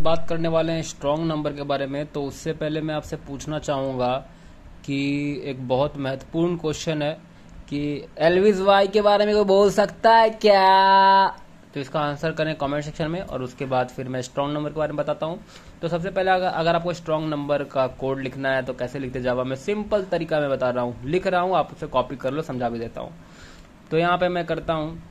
बात करने वाले हैं स्ट्रॉन्ग नंबर के बारे में। तो उससे पहले मैं आपसे पूछना चाहूँगा कि एक बहुत महत्वपूर्ण क्वेश्चन है कि एल्विस वाई के बारे में कोई बोल सकता है क्या? तो इसका आंसर करें कमेंट सेक्शन में, और उसके बाद फिर मैं स्ट्रॉन्ग नंबर के बारे में बताता हूँ। तो सबसे पहले अगर आपको स्ट्रॉन्ग नंबर का कोड लिखना है तो कैसे लिखते जावा, मैं सिंपल तरीका में बता रहा हूँ, लिख रहा हूँ, आप उसे कॉपी कर लो, समझा भी देता हूँ। तो यहाँ पे मैं करता हूँ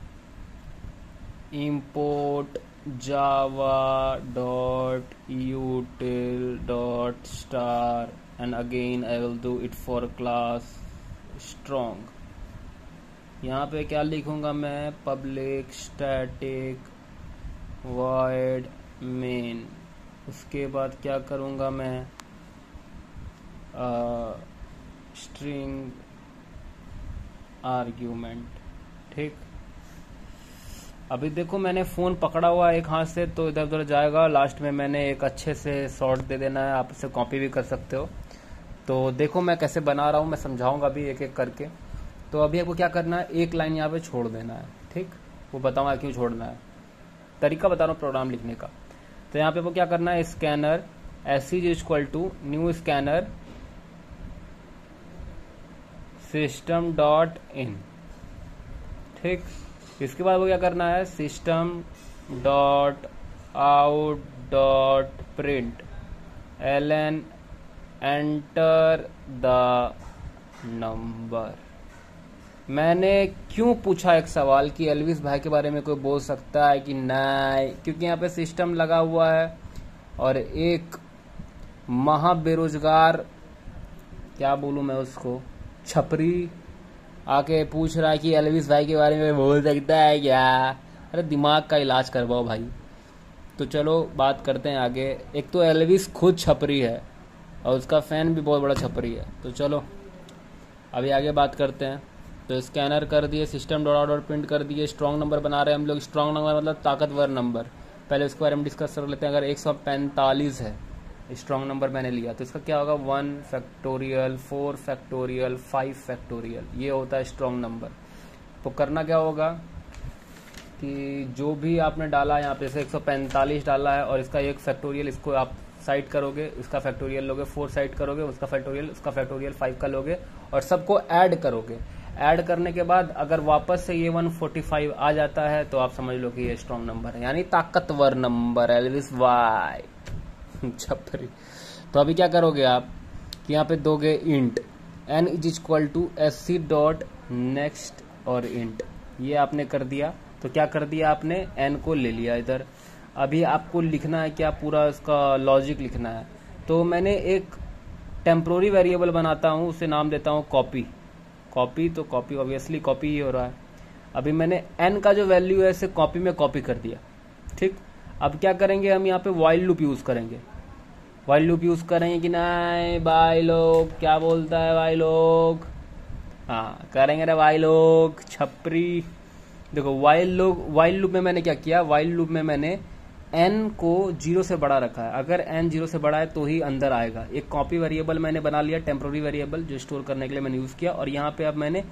import java.util.star and again I will do it for class strong। यहाँ पे क्या लिखूंगा मैं, पब्लिक स्टैटिक void main। उसके बाद क्या करूंगा मैं, स्ट्रिंग आर्ग्यूमेंट। ठीक, अभी देखो मैंने फ़ोन पकड़ा हुआ एक हाथ से तो इधर उधर जाएगा, लास्ट में मैंने एक अच्छे से शॉर्ट दे देना है, आप इसे कॉपी भी कर सकते हो। तो देखो मैं कैसे बना रहा हूँ, मैं समझाऊंगा भी एक एक करके। तो अभी आपको क्या करना है, एक लाइन यहाँ पे छोड़ देना है। ठीक, वो बताऊंगा क्यों छोड़ना है, तरीका बता रहा हूँ प्रोग्राम लिखने का। तो यहाँ पे वो क्या करना है, scanner s is equal to new scanner system dot in. ठीक, इसके बाद वो क्या करना है, system dot out dot print l n enter the number. मैंने क्यों पूछा एक सवाल कि एल्विस भाई के बारे में कोई बोल सकता है कि नहीं, क्योंकि यहाँ पे सिस्टम लगा हुआ है और एक महा बेरोजगार, क्या बोलूँ मैं उसको, छपरी आके पूछ रहा है कि एल्विस भाई के बारे में बोल सकता है क्या। अरे दिमाग का इलाज करवाओ भाई। तो चलो बात करते हैं आगे। एक तो एल्विस खुद छपरी है और उसका फैन भी बहुत बड़ा छपरी है। तो चलो अभी आगे बात करते हैं। तो स्कैनर कर दिए, सिस्टम डॉट डॉट प्रिंट कर दिए, स्ट्रॉन्ग नंबर बना रहे हैं हम लोग। स्ट्रॉन्ग नंबर मतलब ताकतवर नंबर। पहले उसके बारे में डिस्कस कर लेते हैं। अगर 145 है स्ट्रॉन्ग नंबर मैंने लिया तो इसका क्या होगा, 1 फैक्टोरियल, 4 फैक्टोरियल, 5 फैक्टोरियल, ये होता है स्ट्रॉन्ग नंबर। तो करना क्या होगा कि जो भी आपने डाला यहाँ पे, जैसे 145 डाला है और इसका 1 फैक्टोरियल, इसको आप साइड करोगे, इसका फैक्टोरियल लोगे, 4 साइड करोगे, उसका फैक्टोरियल 5 का लोगे और सबको ऐड करोगे। ऐड करने के बाद अगर वापस से ये 145 आ जाता है तो आप समझ लो कि ये स्ट्रॉन्ग नंबर है, यानी ताकतवर नंबर, एल्विस वाई छपरी। तो अभी क्या करोगे आप कि यहाँ पे दोगे int n is equal to sc dot next और इंट, ये आपने कर दिया। तो क्या कर दिया आपने, n को ले लिया इधर। अभी आपको लिखना है क्या, पूरा इसका लॉजिक लिखना है। तो मैंने एक टेम्पोररी वेरिएबल बनाता हूँ, उसे नाम देता हूँ कॉपी। कॉपी तो कॉपी ऑब्वियसली कॉपी ही हो रहा है। अभी मैंने n का जो वैल्यू है इसे कॉपी में कॉपी कर दिया। ठीक, अब क्या करेंगे, हम यहाँ पे वाइल लूप यूज करेंगे। वाइल लूप यूज करेंगे कि नहीं भाई लोग, क्या बोलता है भाई लोग? हाँ करेंगे रे भाई लोग, छपरी। देखो वाइल लूप में मैंने क्या किया, वाइल लूप में मैंने n को 0 से बड़ा रखा है। अगर n 0 से बड़ा है तो ही अंदर आएगा। एक कॉपी वेरिएबल मैंने बना लिया, टेम्पोररी वेरिएबल, जो स्टोर करने के लिए मैंने यूज किया। और यहाँ पे अब मैंने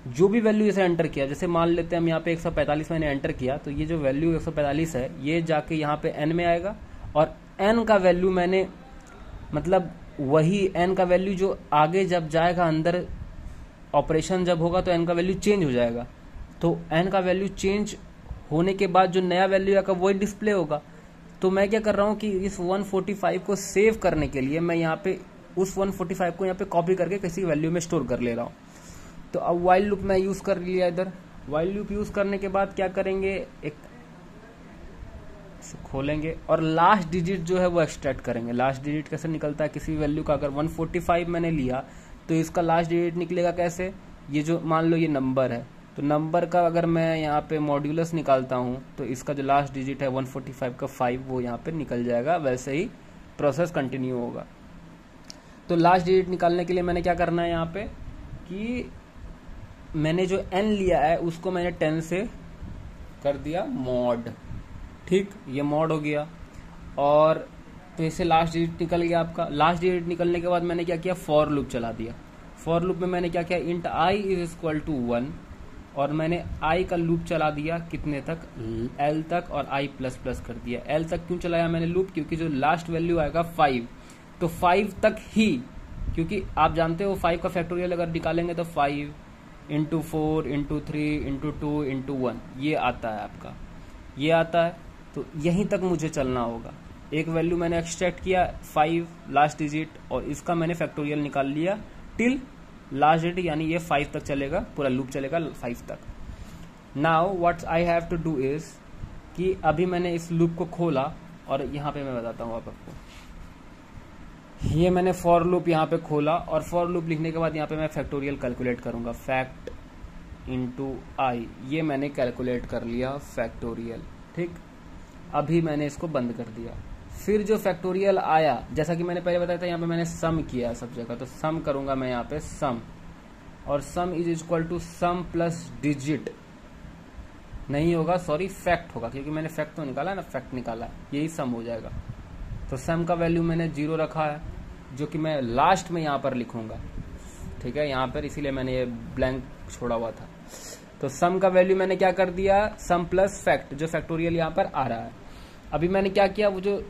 जो भी वैल्यू इसे एंटर किया, जैसे मान लेते हैं हम यहाँ पे 145 मैंने एंटर किया, तो ये जो वैल्यू 145 है ये जाके यहाँ पे n में आएगा। और n का वैल्यू मैंने, मतलब वही n का वैल्यू जो आगे जब जाएगा अंदर ऑपरेशन जब होगा तो n का वैल्यू चेंज हो जाएगा। तो n का वैल्यू चेंज होने के बाद जो नया वैल्यू आएगा वही डिस्प्ले होगा। तो मैं क्या कर रहा हूँ कि इस 145 को सेव करने के लिए मैं यहाँ पे उस 145 को यहाँ पे कॉपी करके किसी वैल्यू में स्टोर कर ले रहा हूँ। तो अब वाइल लूप मैं यूज कर लिया इधर। वाइल लूप यूज करने के बाद क्या करेंगे, एक खोलेंगे और लास्ट डिजिट जो है वो एक्सट्रैक्ट करेंगे। लास्ट डिजिट कैसे निकलता है किसी वैल्यू का, अगर 145 मैंने लिया तो इसका लास्ट डिजिट निकलेगा कैसे, ये जो मान लो ये नंबर है, तो नंबर का अगर मैं यहाँ पे मॉड्यूलस निकालता हूँ तो इसका जो लास्ट डिजिट है 145 का 5 वो यहाँ पे निकल जाएगा। वैसे ही प्रोसेस कंटिन्यू होगा। तो लास्ट डिजिट निकालने के लिए मैंने क्या करना है यहाँ पे कि मैंने जो n लिया है उसको मैंने 10 से कर दिया मॉड। ठीक, ये मॉड हो गया। और तो इसे लास्ट डिजिट निकल गया आपका। लास्ट डिजिट निकलने के बाद मैंने क्या किया, फॉर लूप चला दिया। फॉर लूप में मैंने क्या किया, int i is equal to 1 और मैंने आई का लूप चला दिया कितने तक, एल तक, और आई प्लस प्लस कर दिया। एल तक क्यों चलाया मैंने लूप, क्योंकि जो लास्ट वैल्यू आएगा 5, तो 5 तक ही, क्योंकि आप जानते हो 5 का फैक्टोरियल अगर निकालेंगे तो 5 इंटू 4 इंटू 3 इंटू 2 इंटू 1 ये आता है आपका, ये आता है। तो यहीं तक मुझे चलना होगा। एक वैल्यू मैंने एक्सट्रैक्ट किया 5 लास्ट डिजिट, और इसका मैंने फैक्टोरियल निकाल लिया टिल लास्ट डिजिट, यानी ये 5 तक चलेगा, पूरा लूप चलेगा 5 तक। Now what I have to do is कि अभी मैंने इस लूप को खोला, और यहाँ पे मैं बताता हूँ आपको, ये मैंने फॉर लूप यहाँ पे खोला, और फॉर लूप लिखने के बाद यहाँ पे मैं फैक्टोरियल कैलकुलेट करूंगा, फैक्ट इंटू आई, ये मैंने कैलकुलेट कर लिया फैक्टोरियल। ठीक, अभी मैंने इसको बंद कर दिया। फिर जो फैक्टोरियल आया, जैसा कि मैंने पहले बताया था, यहाँ पे मैंने सम किया सब जगह, तो सम करूंगा मैं यहाँ पे सम, और sum is equal to sum plus digit नहीं होगा, सॉरी फैक्ट होगा, क्योंकि मैंने फैक्ट तो निकाला ना, फैक्ट निकाला, यही सम हो जाएगा। तो सम का वैल्यू मैंने 0 रखा है, जो कि मैं लास्ट में यहाँ पर लिखूंगा। ठीक है, यहाँ पर इसीलिए मैंने ये ब्लैंक छोड़ा हुआ था। तो सम का वैल्यू मैंने क्या कर दिया, सम प्लस फैक्ट, जो फैक्टोरियल यहाँ पर आ रहा है। अभी मैंने क्या किया, वो जो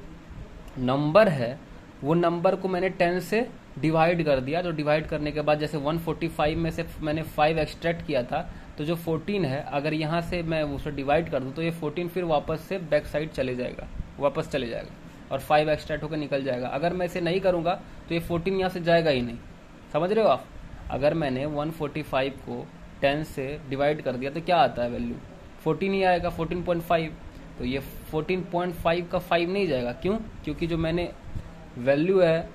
नंबर है वो नंबर को मैंने 10 से डिवाइड कर दिया। तो डिवाइड करने के बाद जैसे 145 में से मैंने 5 एक्सट्रैक्ट किया था, तो जो 14 है, अगर यहाँ से मैं उसे डिवाइड कर दूं तो ये 14 फिर वापस से बैक साइड चले जाएगा, वापस चले जाएगा, और 5 एक्सट्रैक्ट होकर निकल जाएगा। अगर मैं इसे नहीं करूंगा तो ये 14 यहाँ से जाएगा ही नहीं, समझ रहे हो आप। अगर मैंने 145 को 10 से डिवाइड कर दिया तो क्या आता है वैल्यू, 14 ही आएगा, 14.5। तो ये 14.5 का 5 नहीं जाएगा, क्यों, क्योंकि जो मैंने वैल्यू है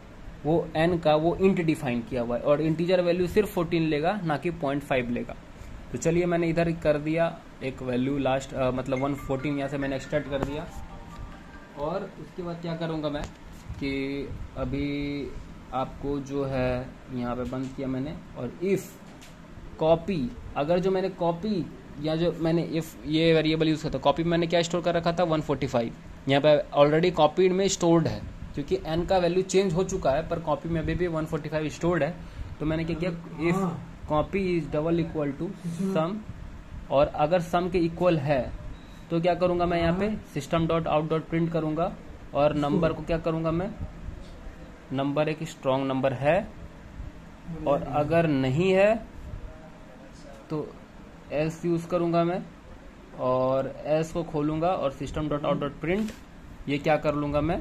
वो n का, वो इंट डिफाइन किया हुआ है, और इंटीजर वैल्यू सिर्फ 14 लेगा, ना कि 0.5 लेगा। तो चलिए मैंने इधर कर दिया एक वैल्यू लास्ट, मतलब 114 यहाँ से मैंने एक्सट्रैक्ट कर दिया। और उसके बाद क्या करूँगा मैं कि अभी आपको जो है यहाँ पे बंद किया मैंने, और इफ़ कॉपी, अगर जो मैंने कॉपी या जो मैंने इफ ये वेरिएबल यूज करता, कॉपी में मैंने क्या स्टोर कर रखा था 145, यहाँ पे ऑलरेडी कॉपी में स्टोर्ड है, क्योंकि n का वैल्यू चेंज हो चुका है, पर कॉपी में अभी भी 145 स्टोर्ड है। तो मैंने क्या किया, if copy is double equal to sum, और अगर सम के इक्वल है तो क्या करूंगा मैं यहाँ पे system dot out dot print करूंगा, और नंबर को क्या करूंगा मैं, नंबर एक स्ट्रॉन्ग नंबर है, और अगर नहीं है तो एल्स यूज करूंगा मैं, और एल्स को खोलूंगा और system dot out dot print, ये क्या कर लूंगा मैं,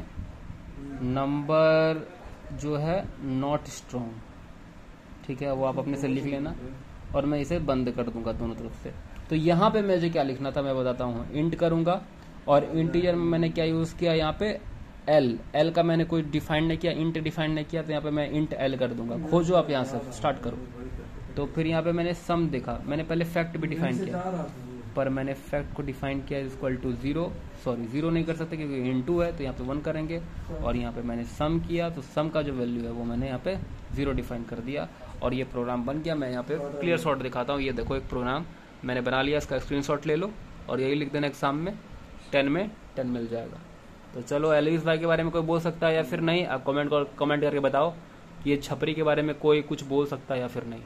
नंबर जो है नॉट स्ट्रॉन्ग। ठीक है, वो आप अपने से लिख लेना, और मैं इसे बंद कर दूंगा दोनों तरफ से। तो यहाँ पे मुझे क्या लिखना था मैं बताता हूँ, इंट करूंगा, और इंटीजर में मैंने क्या यूज किया यहाँ पे एल का मैंने कोई डिफाइन नहीं किया, इंट डिफाइन नहीं किया, तो यहाँ पे मैं इंट एल कर दूंगा। खोजो आप यहाँ से स्टार्ट करो। तो फिर यहाँ पे मैंने सम देखा, मैंने पहले फैक्ट भी डिफाइन किया, पर मैंने फैक्ट को डिफाइन किया इक्वल टू 0, सॉरी 0 नहीं कर सकते क्योंकि इनटू है, तो यहाँ पे 1 करेंगे। और यहाँ पे मैंने सम किया, तो सम का जो वैल्यू है वो मैंने यहाँ पे 0 डिफाइन कर दिया, और ये प्रोग्राम बन गया। मैं यहाँ पे क्लियर शॉट दिखाता हूँ, ये देखो एक प्रोग्राम मैंने बना लिया, इसका स्क्रीनशॉट ले लो और यही लिख देना एग्जाम में 10 में 10 मिल जाएगा। तो चलो एलिस भाई के बारे में कोई बोल सकता है या फिर नहीं, आप कमेंट करके बताओ कि ये छपरी के बारे में कोई कुछ बोल सकता है या फिर नहीं।